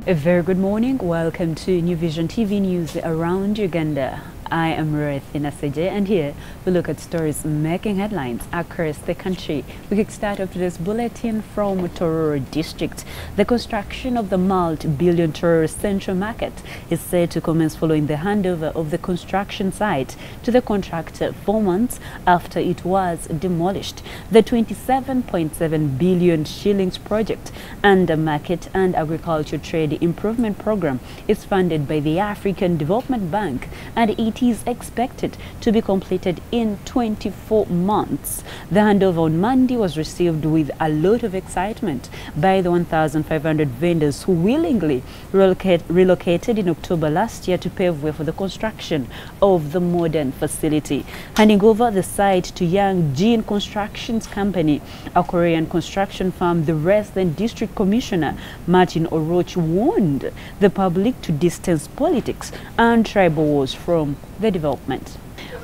A very good morning. Welcome to New Vision TV News around Uganda. I am Ruth Inaseje, and here we look at stories making headlines across the country. We kick start off today's bulletin from Tororo District. The construction of the multi-billion Tororo Central Market is set to commence following the handover of the construction site to the contractor 4 months after it was demolished. The 27.7 billion shillings project under Market and Agriculture Trade Improvement Program is funded by the African Development Bank, and it is expected to be completed in 24 months. The handover on Monday was received with a lot of excitement by the 1,500 vendors who willingly relocated in October last year to pave way for the construction of the modern facility. Handing over the site to Young Jin Constructions Company, a Korean construction firm, the resident district commissioner Martin Oroch warned the public to distance politics and tribal wars from the development.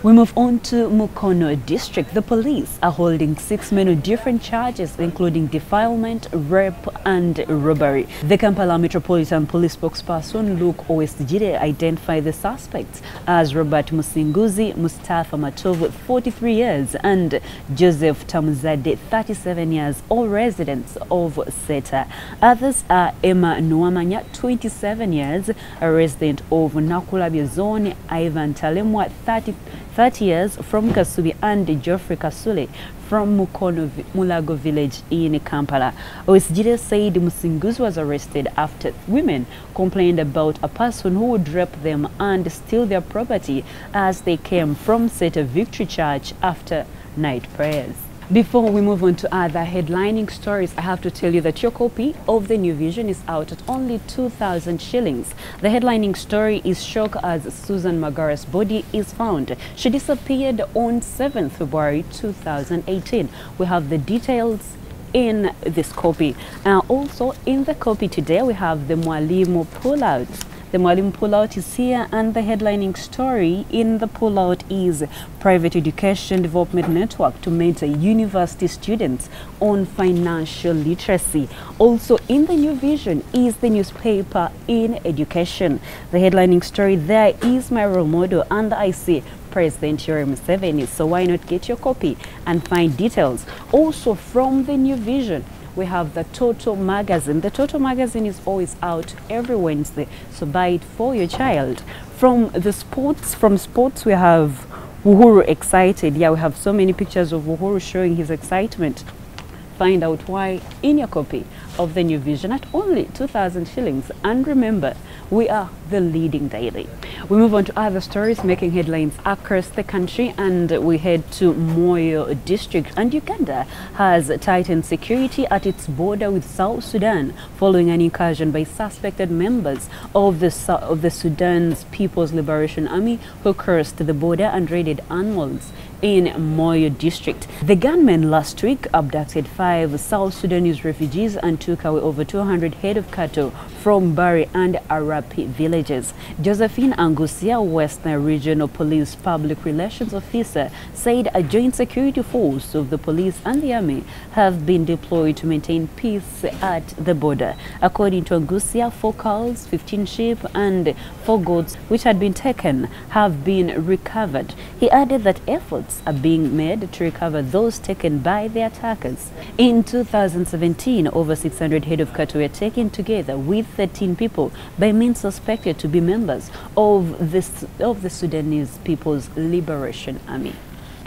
We move on to Mukono district. The police are holding 6 men on different charges, including defilement, rape, and robbery. The Kampala Metropolitan Police spokesperson Luke Owestigire identified the suspects as Robert Musinguzi, Mustafa Matovu, 43 years, and Joseph Tamuzade, 37 years, all residents of Seta. Others are Emma Nuamanya, 27 years, a resident of Nakulabye Zone, Ivan Talemwa, 30 years, from Kasubi, and Geoffrey Kasule from Mukono Mulago village in Kampala. Owestigire said Musinguzi was arrested after women complained about a person who would rape them and steal their property as they came from Seta Victory Church after night prayers. Before we move on to other headlining stories, I have to tell you that your copy of the New Vision is out at only 2,000 shillings. The headlining story is shock as Susan Magara's body is found. She disappeared on 7th February 2018. We have the details in this copy. Also in the copy today, we have the Mwalimu pullout. The Mwalimu pullout is here, and the headlining story in the pullout is Private Education Development Network to mentor university students on financial literacy. Also in the New Vision is the newspaper in education. The headlining story there is My Role Model, and I see President Yoweri Museveni. So why not get your copy and find details? Also from the New Vision, we have the Toto magazine. The Toto magazine is always out every Wednesday, so buy it for your child. From sports, we have Uhuru excited. Yeah, we have so many pictures of Uhuru showing his excitement. Find out why in your copy of the New Vision at only 2,000 shillings. And remember, we are the leading daily. We move on to other stories making headlines across the country, and we head to Moyo district. And Uganda has tightened security at its border with South Sudan following an incursion by suspected members of the Sudan's People's Liberation Army who crossed the border and raided animals in Moyo district. The gunmen last week abducted 5 South Sudanese refugees and took away over 200 head of cattle from Bari and Arapi villages. Josephine Angusia, Western Regional Police Public Relations Officer, said a joint security force of the police and the army have been deployed to maintain peace at the border. According to Angusia, 4 cows, 15 sheep, and 4 goats which had been taken have been recovered. He added that efforts are being made to recover those taken by the attackers. In 2017, over 600 head of cattle were taken together with 13 people by men suspected to be members of the Sudanese People's Liberation Army.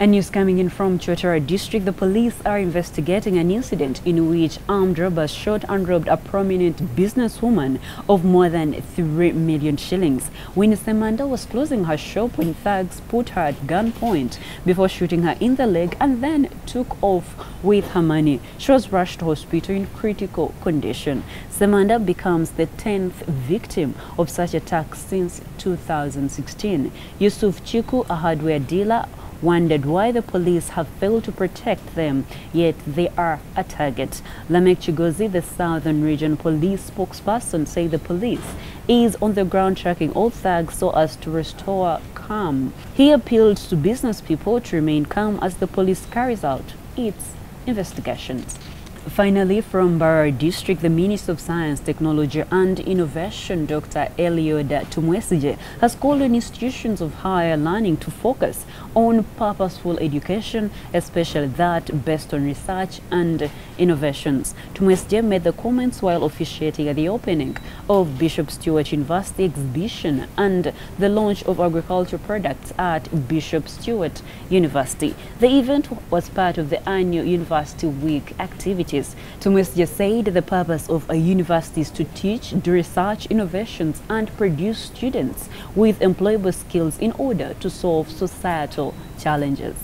And news coming in from Chotara district, the police are investigating an incident in which armed robbers shot and robbed a prominent businesswoman of more than 3 million shillings. Winnie Semanda was closing her shop when thugs put her at gunpoint before shooting her in the leg and then took off with her money. She was rushed to hospital in critical condition. Semanda becomes the 10th victim of such attacks since 2016. Yusuf Chiku, a hardware dealer, wondered why the police have failed to protect them, yet they are a target. Lamek Chigozi, the Southern Region Police spokesperson, said the police is on the ground tracking all thugs so as to restore calm. He appealed to business people to remain calm as the police carries out its investigations. Finally, from Barra District, the Minister of Science, Technology and Innovation, Dr. Eliud Tumwesige, has called on institutions of higher learning to focus on purposeful education, especially that based on research and innovations. Tumwesige made the comments while officiating at the opening of Bishop Stewart University exhibition and the launch of agricultural products at Bishop Stewart University. The event was part of the annual University Week activities. Tumwesige said the purpose of a university is to teach, do research, innovations, and produce students with employable skills in order to solve societal challenges.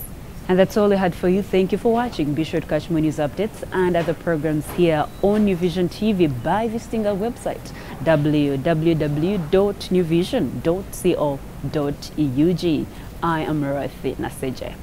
And that's all I had for you. Thank you for watching. Be sure to catch more news updates and other programs here on New Vision TV by visiting our website www.newvision.co.ug. I am Ruth Naseje.